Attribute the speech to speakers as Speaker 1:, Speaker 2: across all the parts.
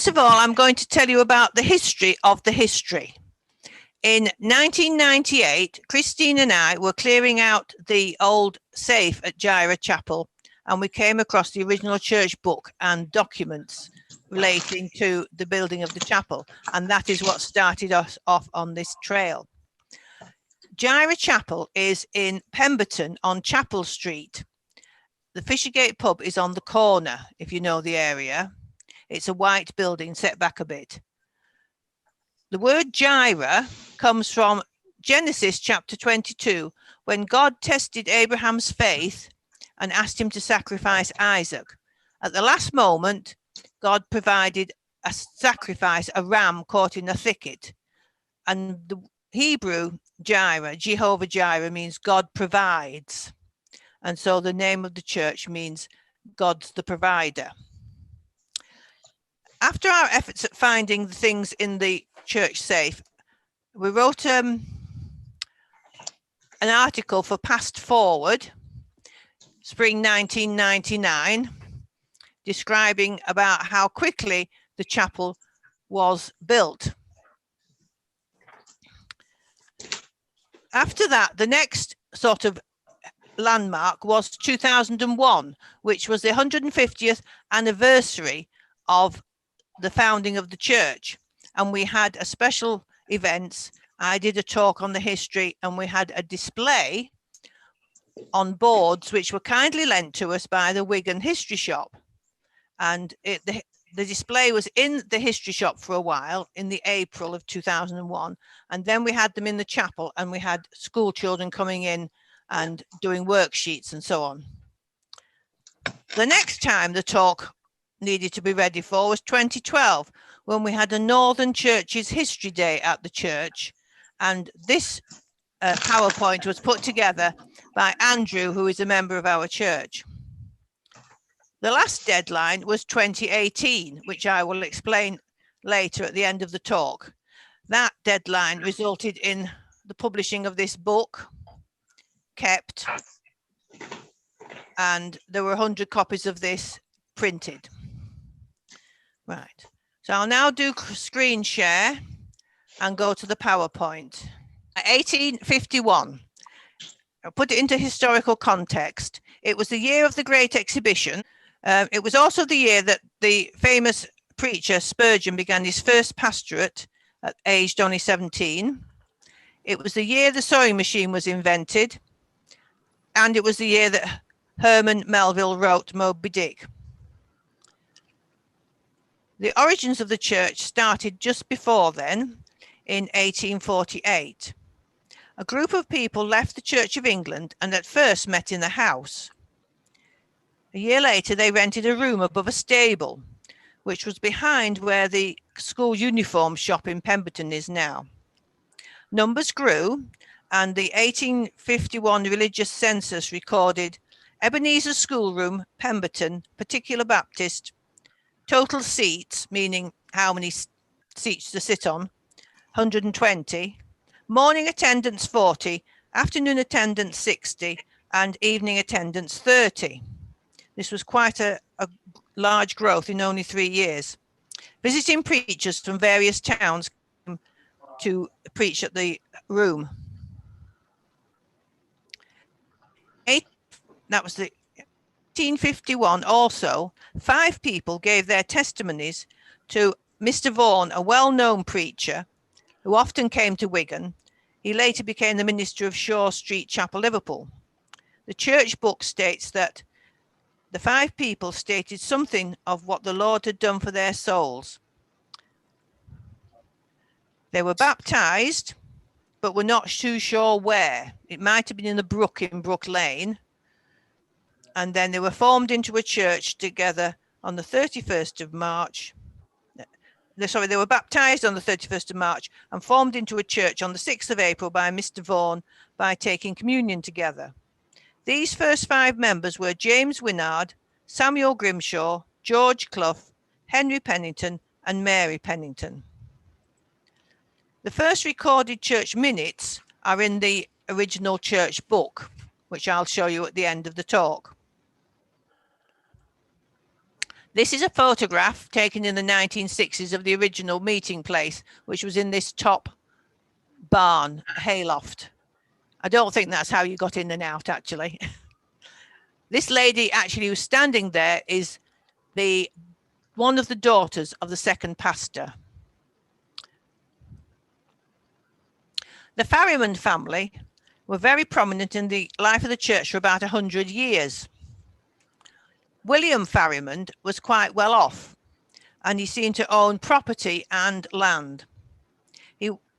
Speaker 1: First of all, I'm going to tell you about the history of the history. In 1998, Christine and I were clearing out the old safe at Jireh Chapel, and we came across the original church book and documents relating to the building of the chapel, and that is what started us off on this trail. Jireh Chapel is in Pemberton on Chapel Street. The Fishergate pub is on the corner, if you know the area. It's a white building set back a bit. The word Jireh comes from Genesis chapter 22, when God tested Abraham's faith and asked him to sacrifice Isaac. At the last moment, God provided a sacrifice, a ram caught in a thicket. And the Hebrew Jireh, Jehovah Jireh, means God provides. And so the name of the church means God's the provider. After our efforts at finding the things in the church safe, we wrote an article for Past Forward, spring 1999, describing about how quickly the chapel was built. After that, the next sort of landmark was 2001, which was the 150th anniversary of the founding of the church. And we had a special events. I did a talk on the history, and we had a display on boards which were kindly lent to us by the Wigan history shop. And the display was in the history shop for a while in the April of 2001. And then we had them in the chapel, and we had school children coming in and doing worksheets and so on. The next time the talk needed to be ready for was 2012, when we had a Northern Churches History Day at the church. And this PowerPoint was put together by Andrew, who is a member of our church. The last deadline was 2018, which I will explain later at the end of the talk. That deadline resulted in the publishing of this book, kept, and there were 100 copies of this printed. Right, so I'll now do screen share and go to the PowerPoint. 1851, I'll put it into historical context. It was the year of the Great Exhibition. It was also the year that the famous preacher Spurgeon began his first pastorate, aged only 17. It was the year the sewing machine was invented, and it was the year that Herman Melville wrote Moby Dick. The origins of the church started just before then, in 1848. A group of people left the Church of England and at first met in the house. A year later, they rented a room above a stable, which was behind where the school uniform shop in Pemberton is now. Numbers grew, and the 1851 religious census recorded Ebenezer Schoolroom, Pemberton, Particular Baptist, total seats, meaning how many seats to sit on, 120, morning attendance 40, afternoon attendance 60, and evening attendance 30. This was quite a large growth in only 3 years. Visiting preachers from various towns came to preach at the room. That was the 1851 also, 5 people gave their testimonies to Mr. Vaughan, a well-known preacher who often came to Wigan. He later became the minister of Shaw Street Chapel, Liverpool. The church book states that the 5 people stated something of what the Lord had done for their souls. They were baptized, but were not too sure where. It might have been in the brook in Brook Lane. And then they were formed into a church together on the 31st of March. Sorry, they were baptized on the 31st of March and formed into a church on the 6th of April by Mr. Vaughan by taking communion together. These first 5 members were James Wynnard, Samuel Grimshaw, George Clough, Henry Pennington, and Mary Pennington. The first recorded church minutes are in the original church book, which I'll show you at the end of the talk. This is a photograph taken in the 1960s of the original meeting place, which was in this top barn, hayloft. I don't think that's how you got in and out, actually. This lady actually who's standing there is one of the daughters of the second pastor. The Farriman family were very prominent in the life of the church for about 100 years. William Farriman was quite well off, and he seemed to own property and land.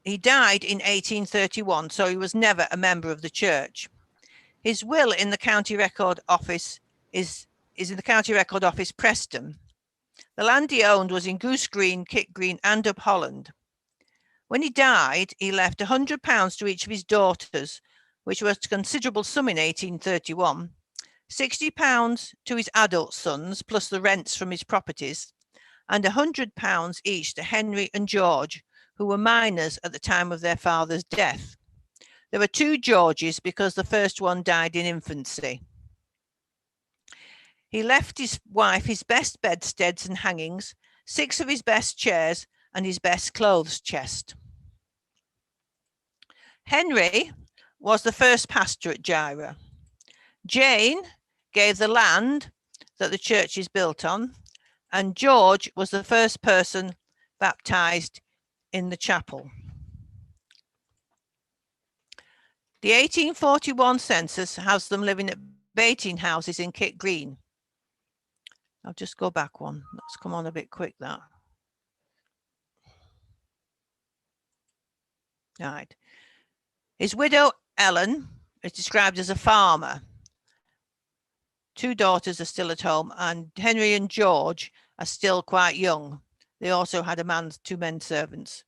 Speaker 1: He died in 1831, so he was never a member of the church. His will in the County Record Office is in the County Record Office, Preston. The land he owned was in Goose Green, Kit Green, and Up Holland. When he died, he left £100 to each of his daughters, which was a considerable sum in 1831, £60 to his adult sons, plus the rents from his properties, and £100 each to Henry and George, who were minors at the time of their father's death. There were two Georges because the first one died in infancy. He left his wife his best bedsteads and hangings, 6 of his best chairs, and his best clothes chest. Henry was the first pastor at Jireh. Jane gave the land that the church is built on, and George was the first person baptized in the chapel. The 1841 census has them living at baiting houses in Kit Green. I'll just go back one. Let's come on a bit quick, that. Right. His widow, Ellen, is described as a farmer. 2 daughters are still at home, and Henry and George are still quite young. They also had 2 men servants.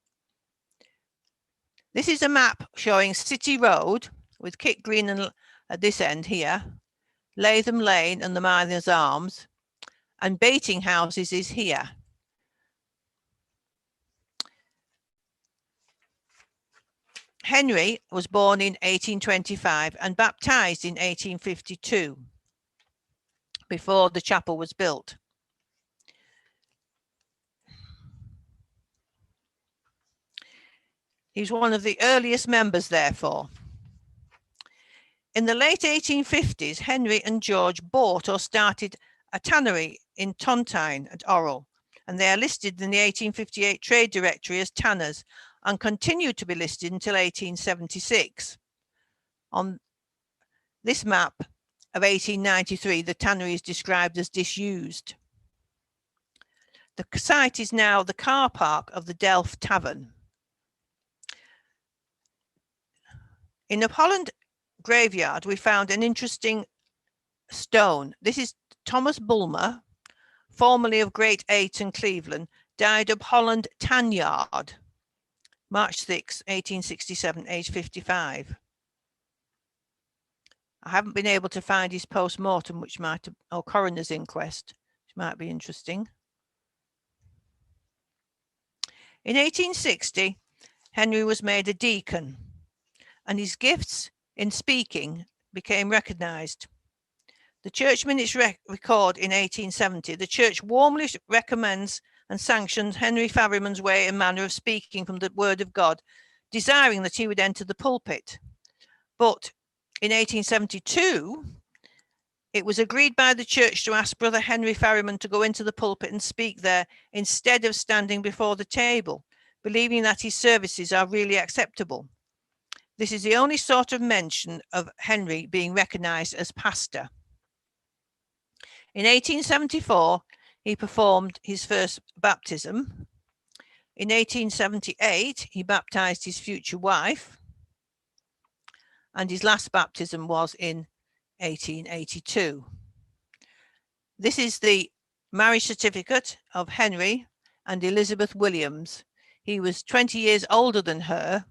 Speaker 1: This is a map showing City Road with Kit Green at this end here, Latham Lane and the Miners' Arms, and Baiting Houses is here. Henry was born in 1825 and baptized in 1852, before the chapel was built. He's one of the earliest members, therefore. In the late 1850s, Henry and George bought or started a tannery in Tontine at Orrell, and they are listed in the 1858 Trade Directory as tanners and continued to be listed until 1876. On this map of 1893, the tannery is described as disused. The site is now the car park of the Delft Tavern. In Up Holland graveyard, we found an interesting stone. This is Thomas Bulmer, formerly of Great Ayton, Cleveland, died Up Holland Tan Yard, March 6, 1867, age 55. I haven't been able to find his post-mortem, which might have, or coroner's inquest, which might be interesting. In 1860, Henry was made a deacon, and his gifts in speaking became recognised. The church minutes record in 1870, the church warmly recommends and sanctions Henry Farriman's way and manner of speaking from the word of God, desiring that he would enter the pulpit. But in 1872, it was agreed by the church to ask Brother Henry Farriman to go into the pulpit and speak there instead of standing before the table, believing that his services are really acceptable. This is the only sort of mention of Henry being recognised as pastor. In 1874, he performed his first baptism. In 1878, he baptized his future wife, and his last baptism was in 1882. This is the marriage certificate of Henry and Elizabeth Williams. He was 20 years older than her,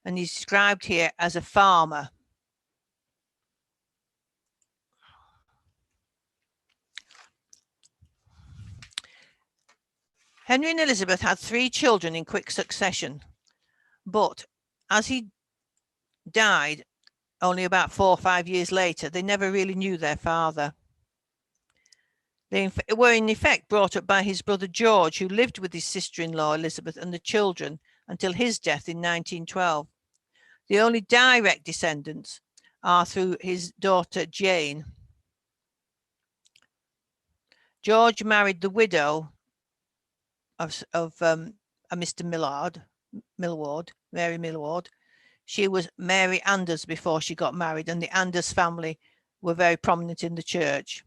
Speaker 1: and he's described here as a farmer. Henry and Elizabeth had 3 children in quick succession, but as he died only about 4 or 5 years later, they never really knew their father. They were in effect brought up by his brother George, who lived with his sister-in-law Elizabeth and the children until his death in 1912. The only direct descendants are through his daughter Jane. George married the widow of Mr. Millward, Mary Millward. She was Mary Anders before she got married, and the Anders family were very prominent in the church.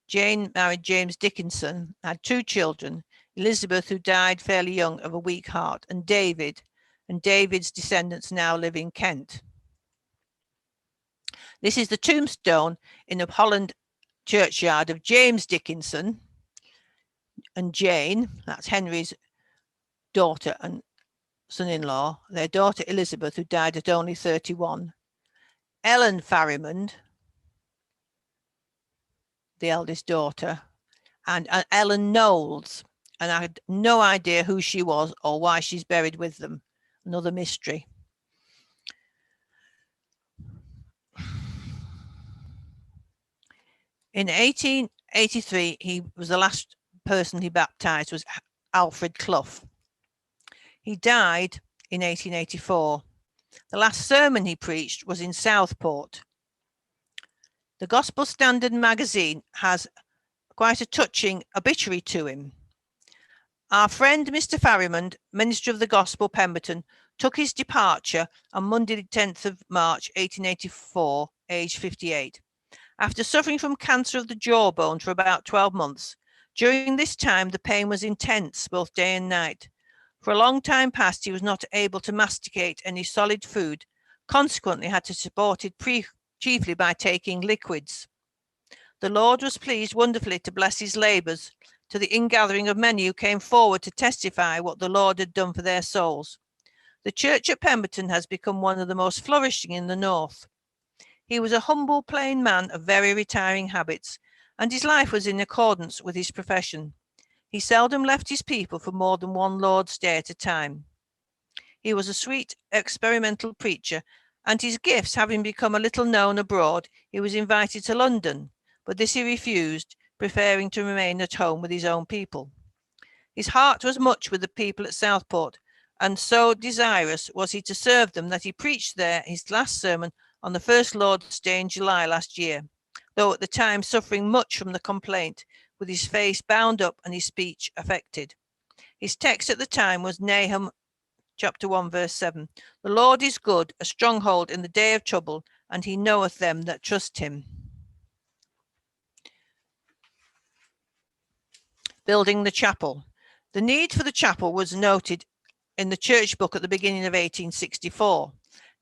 Speaker 1: Jane married James Dickinson, had 2 children, Elizabeth, who died fairly young of a weak heart, and David, and David's descendants now live in Kent. This is the tombstone in the Holland churchyard of James Dickinson and Jane, that's Henry's daughter and son-in-law, their daughter Elizabeth, who died at only 31, Ellen Farrimond, the eldest daughter, and Ellen Knowles, and I had no idea who she was or why she's buried with them. Another mystery. In 1883, he was the last person he baptized was Alfred Clough. He died in 1884. The last sermon he preached was in Southport. The Gospel Standard magazine has quite a touching obituary to him. Our friend Mr. Farrimond, Minister of the Gospel, Pemberton, took his departure on Monday, the 10th of March, 1884, aged 58. After suffering from cancer of the jawbone for about 12 months, during this time the pain was intense both day and night. For a long time past he was not able to masticate any solid food, consequently had to support it chiefly by taking liquids. The Lord was pleased wonderfully to bless his labours, to the ingathering of many who came forward to testify what the Lord had done for their souls. The church at Pemberton has become one of the most flourishing in the north. He was a humble, plain man of very retiring habits, and his life was in accordance with his profession. He seldom left his people for more than one Lord's Day at a time. He was a sweet, experimental preacher, and his gifts having become a little known abroad, he was invited to London, but this he refused, preferring to remain at home with his own people. His heart was much with the people at Southport, and so desirous was he to serve them that he preached there his last sermon on the first Lord's Day in July last year, though at the time suffering much from the complaint, with his face bound up and his speech affected. His text at the time was Nahum chapter 1 verse 7. The Lord is good, a stronghold in the day of trouble, and he knoweth them that trust him. Building the chapel. The need for the chapel was noted in the church book at the beginning of 1864.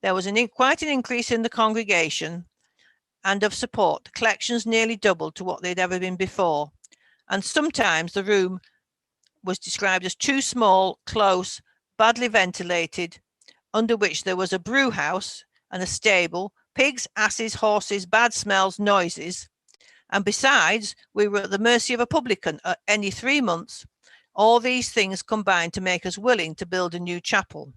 Speaker 1: There was quite an increase in the congregation and of support. The collections nearly doubled to what they'd ever been before, and sometimes the room was described as too small, close, badly ventilated, under which there was a brew house and a stable, pigs, asses, horses, bad smells, noises, and besides, we were at the mercy of a publican at any 3 months. All these things combined to make us willing to build a new chapel.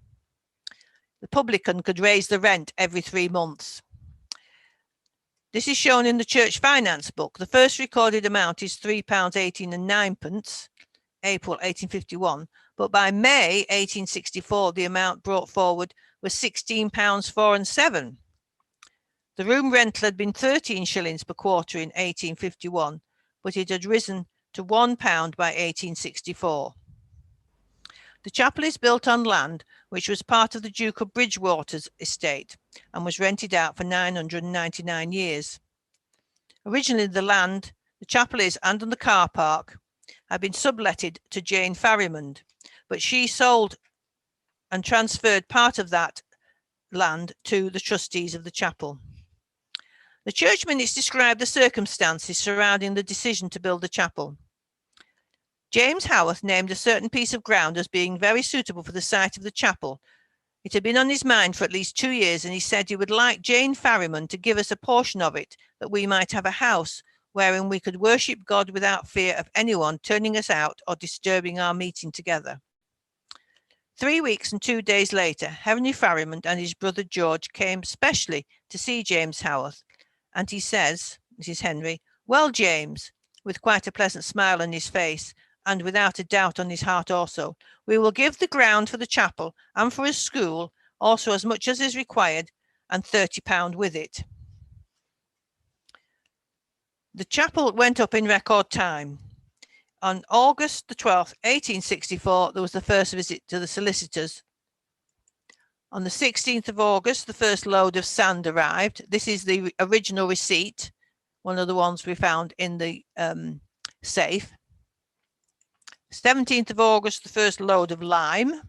Speaker 1: The publican could raise the rent every 3 months. This is shown in the church finance book. The first recorded amount is £3.18 and 9pence, April 1851, but by May 1864 the amount brought forward was £16 4 and 7. The room rental had been 13 shillings per quarter in 1851, but it had risen to £1 by 1864. The chapel is built on land which was part of the Duke of Bridgewater's estate and was rented out for 999 years. Originally the chapel and the car park had been subletted to Jane Farrimond, but she sold and transferred part of that land to the trustees of the chapel. The church minutes describe the circumstances surrounding the decision to build the chapel. James Howarth named a certain piece of ground as being very suitable for the site of the chapel. It had been on his mind for at least 2 years, and he said he would like Jane Farrimond to give us a portion of it, that we might have a house wherein we could worship God without fear of anyone turning us out or disturbing our meeting together. 3 weeks and 2 days later, Henry Farrimond and his brother George came specially to see James Howarth, and he says, this is Henry, "Well, James, with quite a pleasant smile on his face, and without a doubt on his heart also. We will give the ground for the chapel and for his school, also as much as is required, and £30 with it. The chapel went up in record time. On August the 12th, 1864, there was the first visit to the solicitors. On the 16th of August, the first load of sand arrived. This is the original receipt, one of the ones we found in the safe. 17th of August, the first load of lime.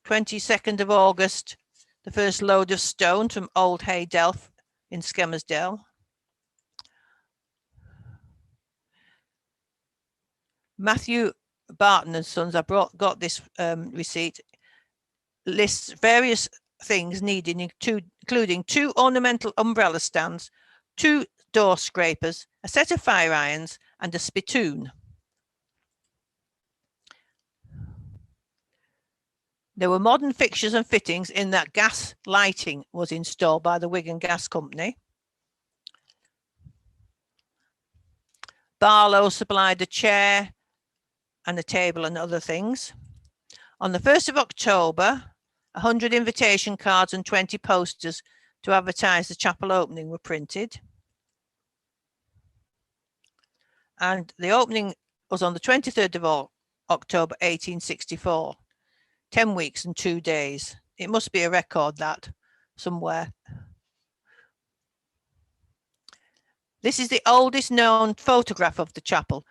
Speaker 1: 22nd of August, the first load of stone from Old Haydelf in Skemersdale. Matthew Barton and Sons, I got this receipt, lists various things needed, including 2 ornamental umbrella stands, 2 door scrapers, a set of fire irons, and a spittoon. There were modern fixtures and fittings in that gas lighting was installed by the Wigan Gas Company. Barlow supplied a chair and a table and other things. On the 1st of October, 100 invitation cards and 20 posters to advertise the chapel opening were printed. And the opening was on the 23rd of October 1864. 10 weeks and 2 days. It must be a record, that, somewhere. This is the oldest known photograph of the chapel,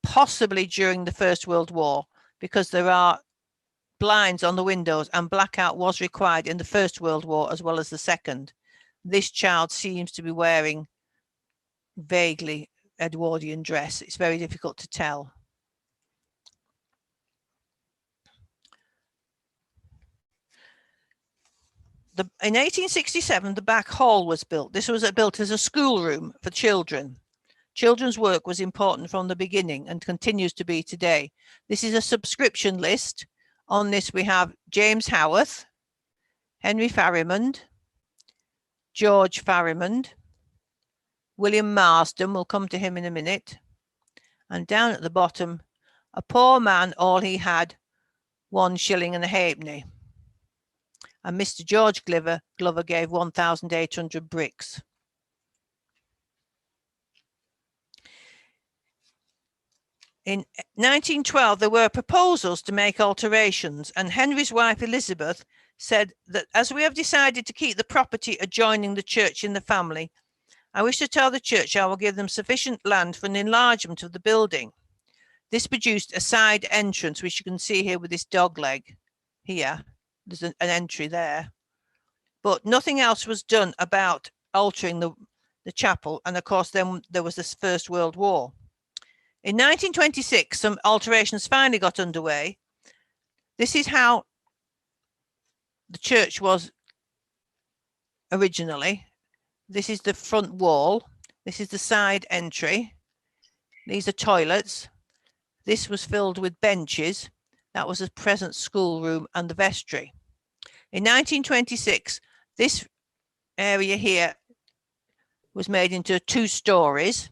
Speaker 1: possibly during the First World War, because there are blinds on the windows and blackout was required in the First World War as well as the Second. This child seems to be wearing vaguely Edwardian dress. It's very difficult to tell. In 1867, the back hall was built. This was built as a schoolroom for children. Children's work was important from the beginning and continues to be today. This is a subscription list. On this, we have James Howarth, Henry Farrimond, George Farrimond, William Marsden, we'll come to him in a minute. And down at the bottom, a poor man, all he had, 1 shilling and a halfpenny. And Mr. George Glover gave 1,800 bricks. In 1912, there were proposals to make alterations, and Henry's wife Elizabeth said that as we have decided to keep the property adjoining the church in the family, I wish to tell the church I will give them sufficient land for an enlargement of the building. This produced a side entrance, which you can see here with this dog leg here. There's an entry there, but nothing else was done about altering the chapel. And of course, then there was this First World War. In 1926, some alterations finally got underway. This is how the church was originally. This is the front wall. This is the side entry. These are toilets. This was filled with benches. That was the present schoolroom and the vestry. In 1926, this area here was made into 2 stories.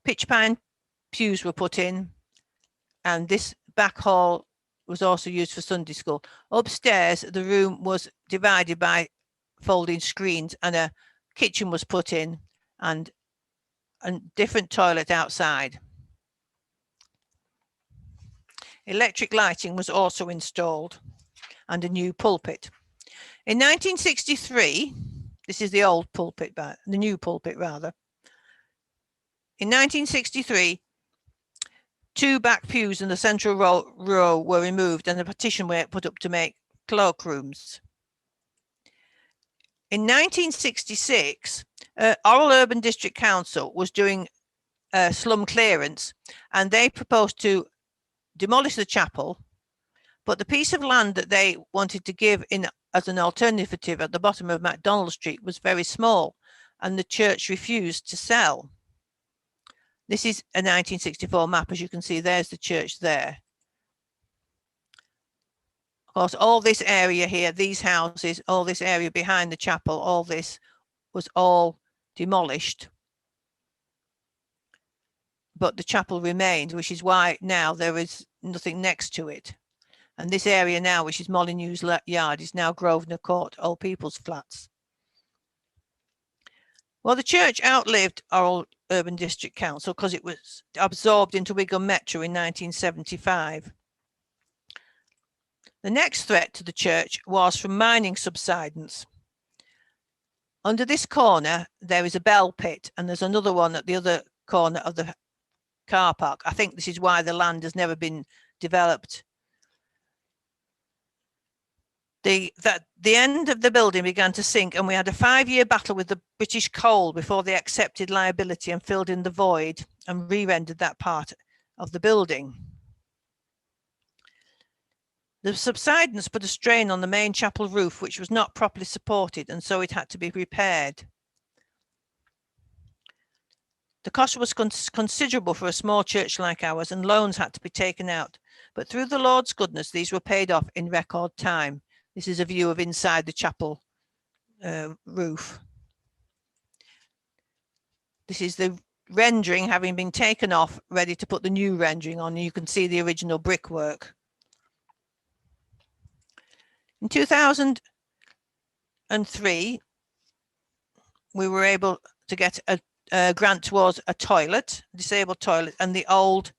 Speaker 1: Pitch pine pews were put in, and this back hall was also used for Sunday school. Upstairs, the room was divided by folding screens, and a kitchen was put in, and a different toilet outside. Electric lighting was also installed, and a new pulpit. In 1963, this is the old pulpit, the new pulpit rather. In 1963, 2 back pews in the central row were removed and a partition were put up to make cloakrooms. In 1966, Oral Urban District Council was doing slum clearance, and they proposed to demolish the chapel, but the piece of land that they wanted to give in as an alternative at the bottom of MacDonald Street was very small, and the church refused to sell. This is a 1964 map. As you can see, there's the church there. Of course, all this area here, these houses, all this area behind the chapel, all this was all demolished. but the chapel remained, which is why now there is nothing next to it. And this area now, which is Molyneux's Yard, is now Grosvenor Court, Old People's Flats. Well, the church outlived Orrell Urban District Council because it was absorbed into Wigan Metro in 1975. The next threat to the church was from mining subsidence. Under this corner, there is a bell pit, and there's another one at the other corner of the car park. I think this is why the land has never been developed. The end of the building began to sink, and we had a 5-year battle with the British Coal before they accepted liability and filled in the void and re-rendered that part of the building. The subsidence put a strain on the main chapel roof, which was not properly supported, and so it had to be repaired. The cost was considerable for a small church like ours, and loans had to be taken out. But through the Lord's goodness, these were paid off in record time. This is a view of inside the chapel roof. This is the rendering having been taken off, ready to put the new rendering on. You can see the original brickwork. In 2003, we were able to get a grant towards a toilet, disabled toilet, and the old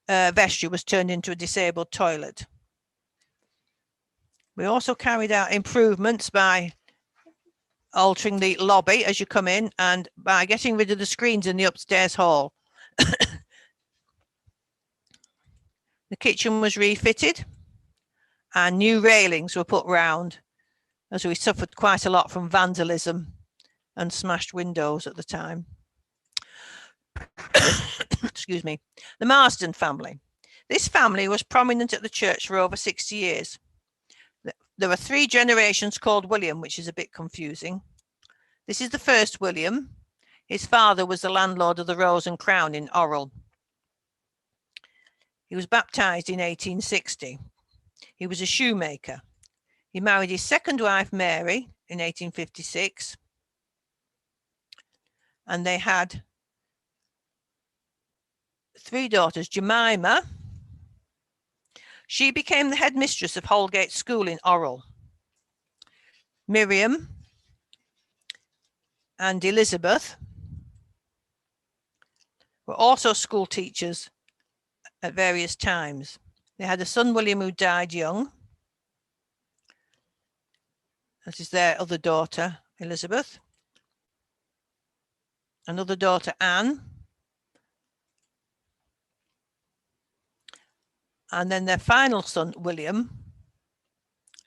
Speaker 1: vestry was turned into a disabled toilet. We also carried out improvements by altering the lobby as you come in and by getting rid of the screens in the upstairs hall. The kitchen was refitted and new railings were put round, as we suffered quite a lot from vandalism and smashed windows at the time. Excuse me. The Marsden family. This family was prominent at the church for over 60 years. There were 3 generations called William, which is a bit confusing. This is the first William. His father was the landlord of the Rose and Crown in Orrell. He was baptized in 1860. He was a shoemaker. He married his second wife, Mary, in 1856. And they had 3 daughters. Jemima, she became the headmistress of Holgate School in Orrell. Miriam and Elizabeth were also school teachers at various times. They had a son, William, who died young. That is their other daughter, Elizabeth. Another daughter, Anne. And then their final son, William.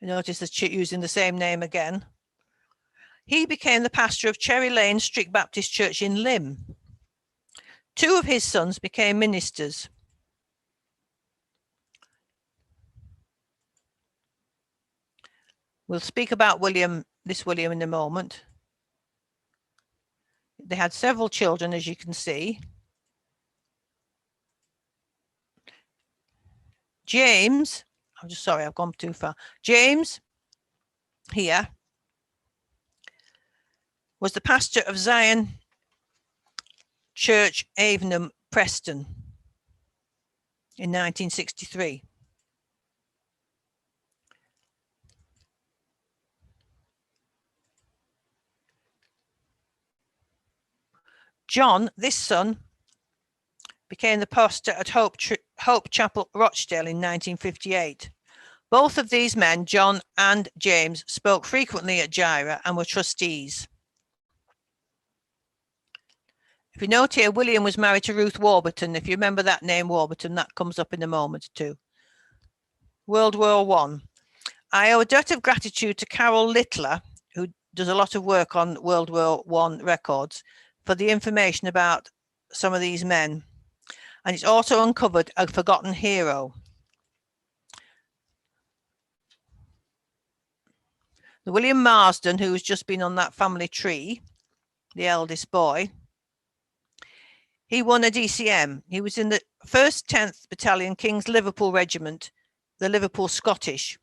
Speaker 1: You notice that she's using the same name again. He became the pastor of Cherry Lane Strict Baptist Church in Lymm. 2 of his sons became ministers. We'll speak about this William in a moment. They had several children, as you can see. James, I'm just sorry, I've gone too far. James, here, was the pastor of Zion Church, Avenham, Preston, in 1963. John, this son, became the pastor at Hope Chapel, Rochdale in 1958. Both of these men, John and James, spoke frequently at Jireh and were trustees. If you note here, William was married to Ruth Warburton. If you remember that name, Warburton, that comes up in a moment too. World War I. I owe a debt of gratitude to Carol Littler, who does a lot of work on World War I records, for the information about some of these men. And it's also uncovered a forgotten hero. The William Marsden, who's just been on that family tree, the eldest boy, he won a DCM. He was in the 1st 10th Battalion King's Liverpool Regiment, the Liverpool Scottish.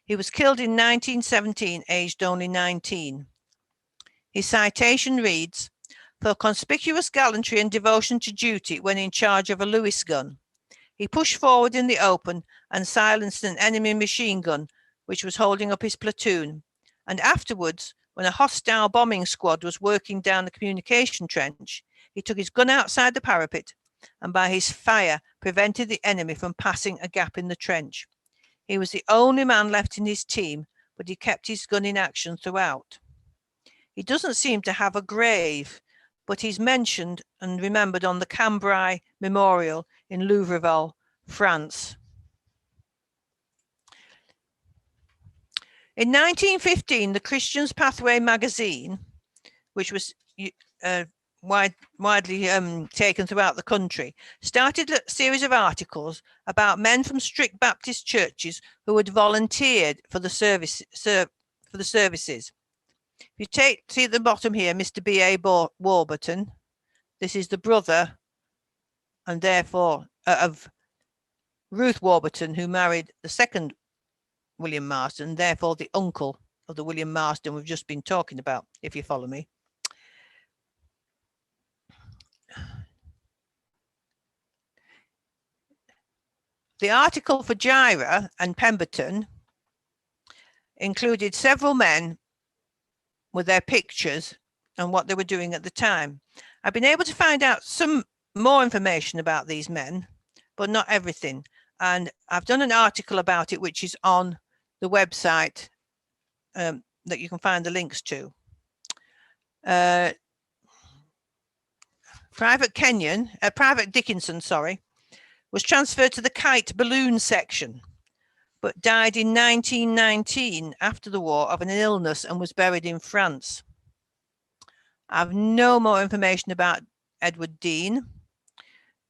Speaker 1: He was killed in 1917, aged only 19. His citation reads, for conspicuous gallantry and devotion to duty when in charge of a Lewis gun. He pushed forward in the open and silenced an enemy machine gun which was holding up his platoon, and afterwards, when a hostile bombing squad was working down the communication trench, he took his gun outside the parapet and by his fire prevented the enemy from passing a gap in the trench. He was the only man left in his team, but he kept his gun in action throughout. He doesn't seem to have a grave, but he's mentioned and remembered on the Cambrai Memorial in Louvreville, France. In 1915, the Christian's Pathway magazine, which was widely taken throughout the country, started a series of articles about men from strict Baptist churches who had volunteered for the services. If you see at the bottom here, Mr. B.A. Warburton, this is the brother and therefore of Ruth Warburton, who married the second William Marsden, therefore the uncle of the William Marsden we've just been talking about, if you follow me. The article for Jireh and Pemberton included several men with their pictures and what they were doing at the time. I've been able to find out some more information about these men, but not everything. And I've done an article about it, which is on the website that you can find the links to. Private Dickinson, was transferred to the kite balloon section, but died in 1919 after the war of an illness and was buried in France. I have no more information about Edward Dean.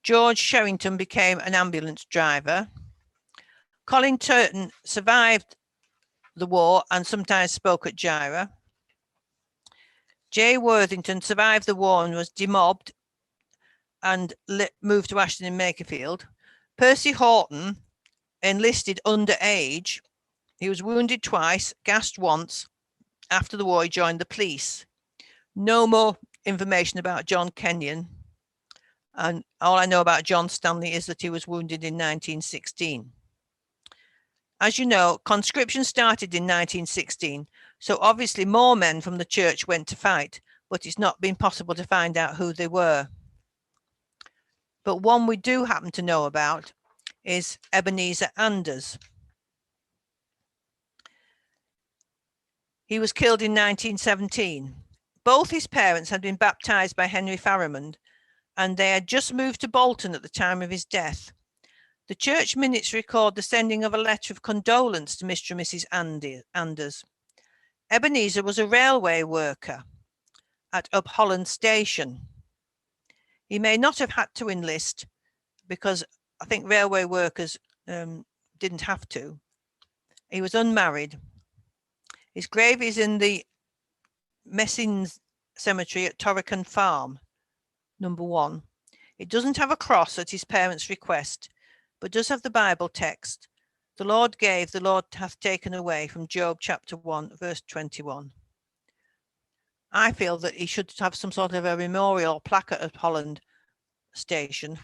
Speaker 1: George Sherrington became an ambulance driver. Colin Turton survived the war and sometimes spoke at Jireh. J. Worthington survived the war and was demobbed and moved to Ashton in Makerfield. Percy Horton enlisted underage. He was wounded twice, gassed once. After the war, he joined the police. No more information about John Kenyon. And all I know about John Stanley is that he was wounded in 1916. As you know, conscription started in 1916, so obviously more men from the church went to fight, but it's not been possible to find out who they were. But one we do happen to know about is Ebenezer Anders. He was killed in 1917. Both his parents had been baptized by Henry Farrimond, and they had just moved to Bolton at the time of his death. The church minutes record the sending of a letter of condolence to Mr. and Mrs. Anders. Ebenezer was a railway worker at Upholland Station. He may not have had to enlist because I think railway workers didn't have to. He was unmarried. His grave is in the Messines Cemetery at Torrican Farm, number 1. It doesn't have a cross at his parents' request, but does have the Bible text. The Lord gave, the Lord hath taken away, from Job chapter 1, verse 21. I feel that he should have some sort of a memorial plaque at Holland Station,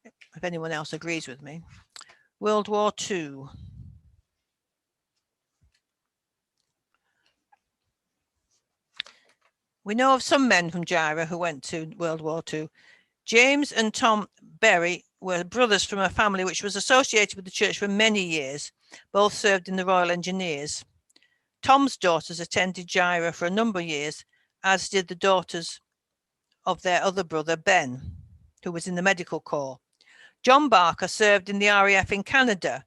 Speaker 1: if anyone else agrees with me. World War II. We know of some men from Jireh who went to World War II. James and Tom Berry were brothers from a family which was associated with the church for many years. Both served in the Royal Engineers. Tom's daughters attended Jireh for a number of years, as did the daughters of their other brother, Ben, who was in the medical corps. John Barker served in the RAF in Canada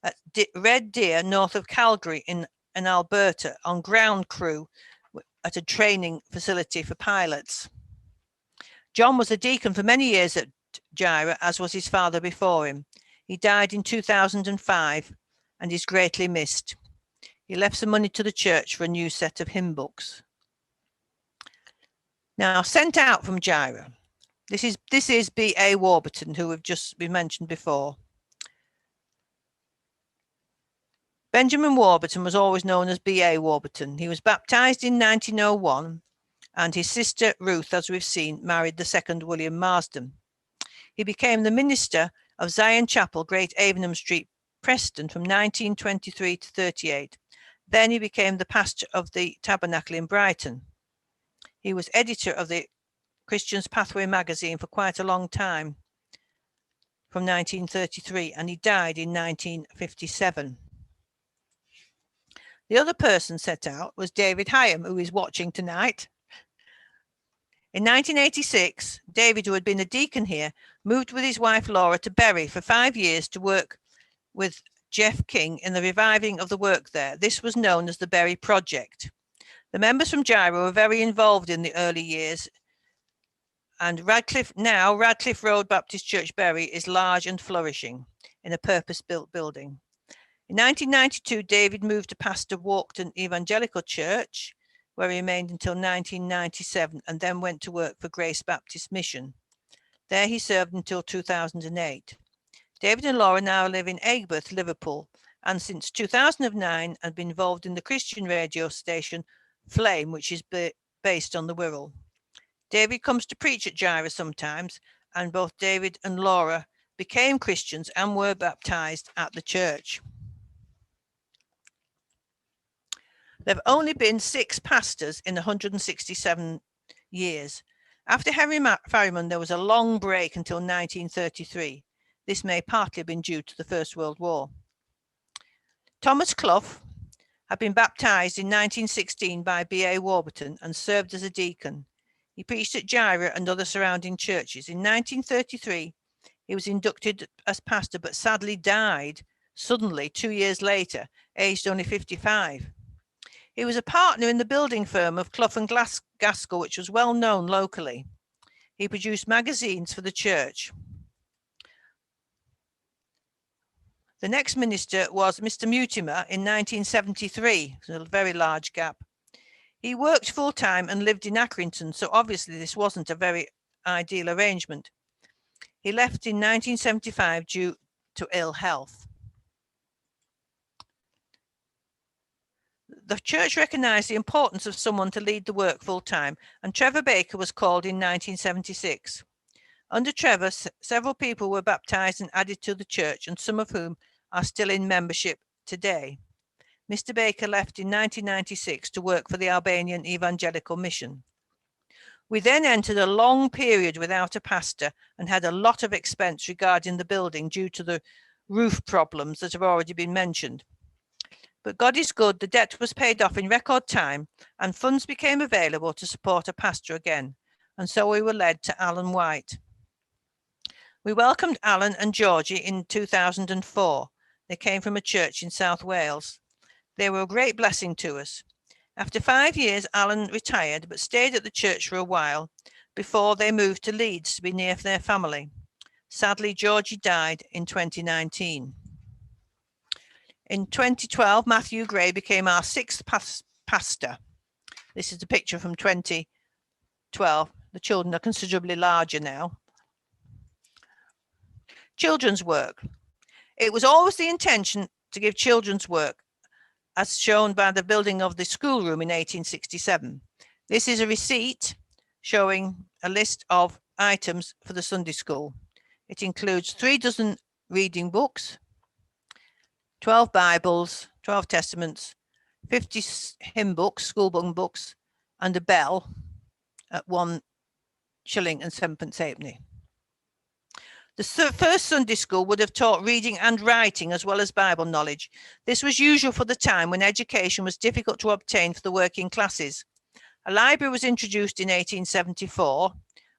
Speaker 1: at Red Deer, north of Calgary in Alberta, on ground crew at a training facility for pilots. John was a deacon for many years at Jireh, as was his father before him. He died in 2005 and is greatly missed. He left some money to the church for a new set of hymn books. Now, sent out from Jireh. This is B.A. Warburton, who have just been mentioned before. Benjamin Warburton was always known as B.A. Warburton. He was baptized in 1901 and his sister Ruth, as we've seen, married the second William Marsden. He became the minister of Zion Chapel, Great Avenham Street, Preston, from 1923 to 38. Then he became the pastor of the Tabernacle in Brighton. He was editor of the Christian's Pathway magazine for quite a long time, from 1933, and he died in 1957. The other person set out was David Hyam, who is watching tonight. In 1986, David, who had been a deacon here, moved with his wife Laura to Bury for 5 years to work with Jeff King in the reviving of the work there. This was known as the Bury Project. The members from Jireh were very involved in the early years, and Radcliffe Road Baptist Church Bury is large and flourishing in a purpose-built building. In 1992, David moved to pastor Walkton Evangelical Church, where he remained until 1997, and then went to work for Grace Baptist Mission. There he served until 2008. David and Laura now live in Aigburth, Liverpool, and since 2009 have been involved in the Christian radio station Flame, which is based on the Wirral. David comes to preach at Jireh sometimes, and both David and Laura became Christians and were baptized at the church. There have only been 6 pastors in 167 years. After Henry Farriman, there was a long break until 1933. This may partly have been due to the First World War. Thomas Clough had been baptized in 1916 by B.A. Warburton and served as a deacon. He preached at Jireh and other surrounding churches. In 1933, he was inducted as pastor, but sadly died suddenly 2 years later, aged only 55. He was a partner in the building firm of Clough and Gaskell, which was well known locally. He produced magazines for the church. The next minister was Mr. Mutimer in 1973, a very large gap. He worked full-time and lived in Accrington, so obviously this wasn't a very ideal arrangement. He left in 1975 due to ill health. The church recognised the importance of someone to lead the work full-time, and Trevor Baker was called in 1976. Under Trevor, several people were baptised and added to the church, and some of whom are still in membership today. Mr. Baker left in 1996 to work for the Albanian Evangelical Mission. We then entered a long period without a pastor and had a lot of expense regarding the building due to the roof problems that have already been mentioned. But God is good, the debt was paid off in record time and funds became available to support a pastor again, and so we were led to Alan White. We welcomed Alan and Georgie in 2004. They came from a church in South Wales. They were a great blessing to us. After 5 years, Alan retired, but stayed at the church for a while before they moved to Leeds to be near their family. Sadly, Georgie died in 2019. In 2012, Matthew Gray became our 6th pastor. This is a picture from 2012. The children are considerably larger now. Children's work. It was always the intention to give children's work, as shown by the building of the schoolroom in 1867. This is a receipt showing a list of items for the Sunday school. It includes 3 dozen reading books, 12 Bibles, 12 Testaments, 50 hymn books, school books, and a bell at 1 shilling and 7pence halfpenny. The first Sunday school would have taught reading and writing as well as Bible knowledge. This was usual for the time when education was difficult to obtain for the working classes. A library was introduced in 1874,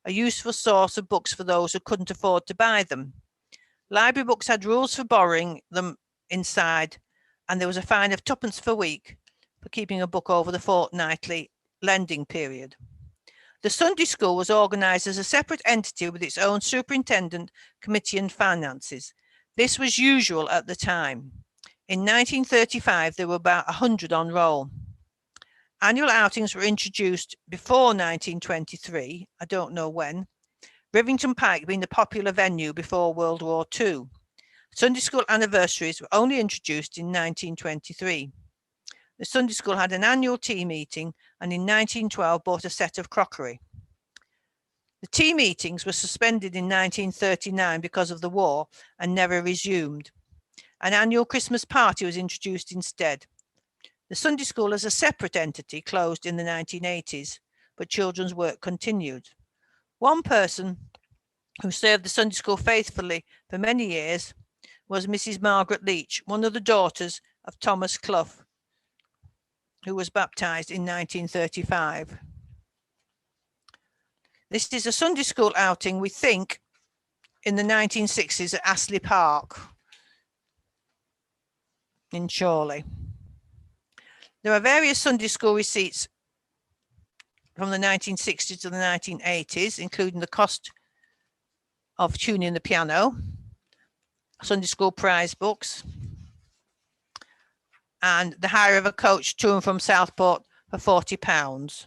Speaker 1: a useful source of books for those who couldn't afford to buy them. Library books had rules for borrowing them inside, and there was a fine of 2pence per week for keeping a book over the fortnightly lending period. The Sunday school was organised as a separate entity with its own superintendent, committee and finances. This was usual at the time. In 1935, there were about 100 on roll. Annual outings were introduced before 1923, I don't know when, Rivington Pike being the popular venue before World War II. Sunday school anniversaries were only introduced in 1923. The Sunday school had an annual tea meeting and in 1912 bought a set of crockery. The tea meetings were suspended in 1939 because of the war and never resumed. An annual Christmas party was introduced instead. The Sunday school as a separate entity closed in the 1980s, but children's work continued. One person who served the Sunday school faithfully for many years was Mrs. Margaret Leach, one of the daughters of Thomas Clough, who was baptized in 1935. This is a Sunday school outing, we think, in the 1960s at Astley Park in Chorley. There are various Sunday school receipts from the 1960s to the 1980s, including the cost of tuning the piano, Sunday school prize books, and the hire of a coach to and from Southport for £40.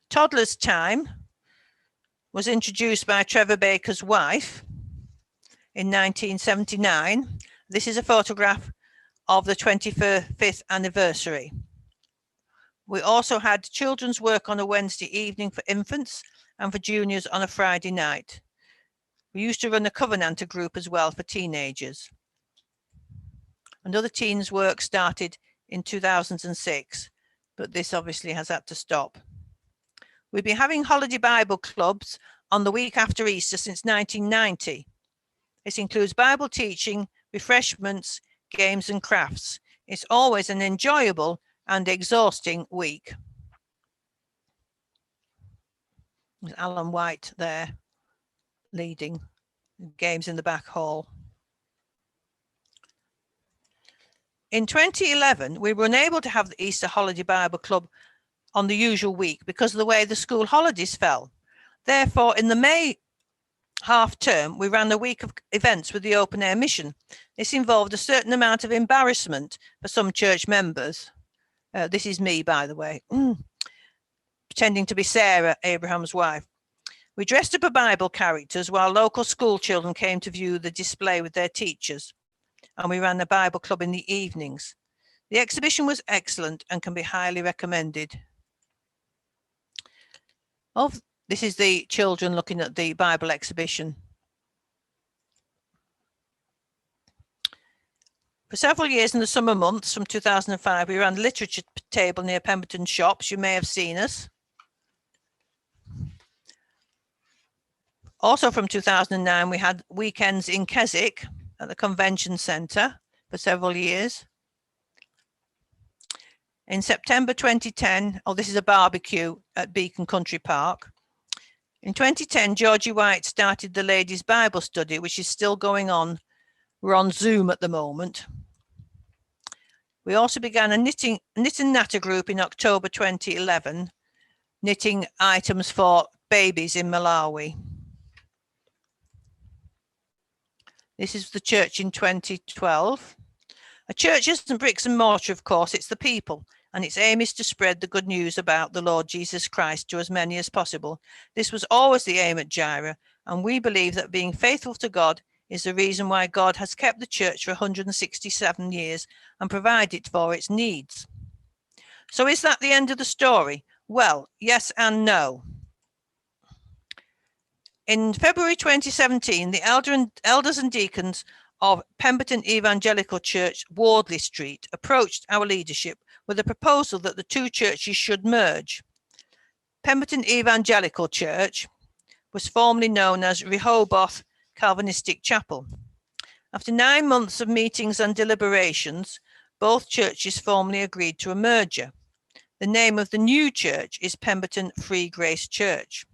Speaker 1: Toddler's Time was introduced by Trevor Baker's wife in 1979. This is a photograph of the 25th anniversary. We also had children's work on a Wednesday evening for infants and for juniors on a Friday night. We used to run a Covenanter group as well for teenagers. Another teens work started in 2006, but this obviously has had to stop. We've been having holiday Bible clubs on the week after Easter since 1990. This includes Bible teaching, refreshments, games and crafts. It's always an enjoyable and exhausting week. There's Alan White there leading games in the back hall. In 2011, we were unable to have the Easter Holiday Bible Club on the usual week because of the way the school holidays fell. Therefore, in the May half term, we ran a week of events with the open air mission. This involved a certain amount of embarrassment for some church members. This is me, by the way, pretending to be Sarah, Abraham's wife. We dressed up as Bible characters while local school children came to view the display with their teachers, and we ran a Bible club in the evenings. The exhibition was excellent and can be highly recommended. This is the children looking at the Bible exhibition. For several years in the summer months from 2005, we ran the literature table near Pemberton Shops. You may have seen us. Also from 2009, we had weekends in Keswick at the Convention Centre for several years. In September 2010, this is a barbecue at Beacon Country Park. In 2010, Georgie White started the Ladies' Bible Study, which is still going on. We're on Zoom at the moment. We also began a knit and natter group in October 2011, knitting items for babies in Malawi. This is the church in 2012. A church isn't bricks and mortar, of course, it's the people, and its aim is to spread the good news about the Lord Jesus Christ to as many as possible. This was always the aim at Jireh, and we believe that being faithful to God is the reason why God has kept the church for 167 years and provided for its needs. So is that the end of the story? Well, yes and no. In February 2017, the elders and deacons of Pemberton Evangelical Church, Wardley Street, approached our leadership with a proposal that the two churches should merge. Pemberton Evangelical Church was formerly known as Rehoboth Calvinistic Chapel. After 9 months of meetings and deliberations, both churches formally agreed to a merger. The name of the new church is Pemberton Free Grace Church.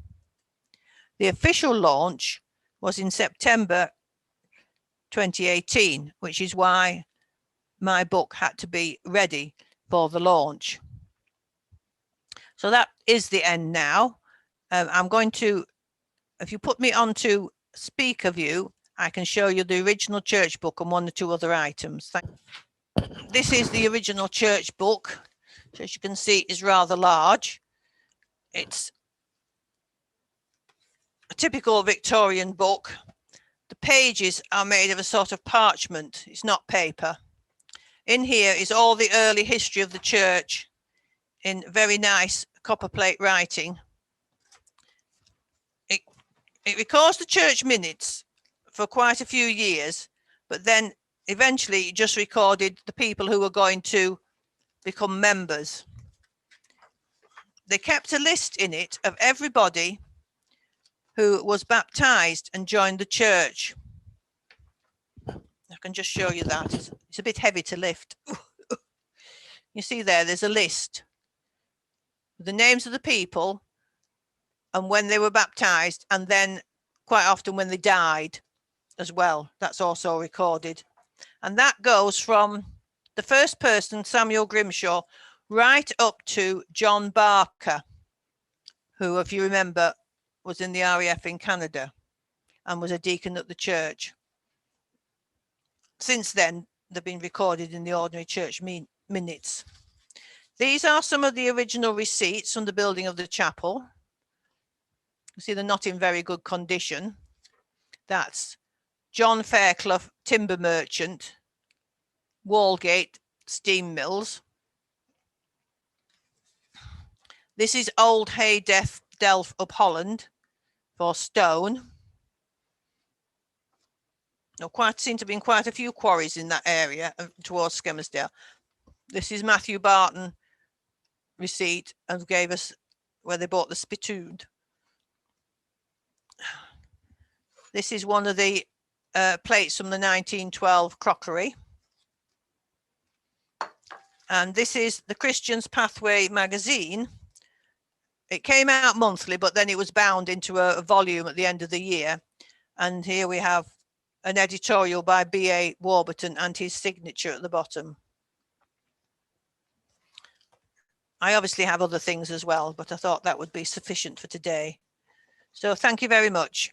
Speaker 1: The official launch was in September 2018, which is why my book had to be ready for the launch. So that is the end now. I'm going to, if you put me onto speaker view, I can show you the original church book and 1 or 2 other items. This is the original church book, which as you can see is rather large. It's a typical Victorian book. The pages are made of a sort of parchment. It's not paper. In here is all the early history of the church in very nice copperplate writing. It records the church minutes for quite a few years, but then eventually it just recorded the people who were going to become members. They kept a list in it of everybody who was baptized and joined the church. I can just show you that. It's a bit heavy to lift. You see there's a list. The names of the people and when they were baptized, and then quite often when they died as well. That's also recorded. And that goes from the first person, Samuel Grimshaw, right up to John Barker, who, if you remember, was in the RAF in Canada and was a deacon at the church. Since then, they've been recorded in the ordinary church minutes. These are some of the original receipts from the building of the chapel. You see, they're not in very good condition. That's John Fairclough, timber merchant, Walgate, steam mills. This is Old Hay Delf up Holland for stone. There seem to have been quite a few quarries in that area towards Skelmersdale. This is Matthew Barton receipt and gave us where they bought the spittoon. This is one of the plates from the 1912 crockery. And this is the Christian's Pathway magazine. It came out monthly, but then it was bound into a volume at the end of the year. And here we have an editorial by B.A. Warburton and his signature at the bottom. I obviously have other things as well, but I thought that would be sufficient for today. So thank you very much.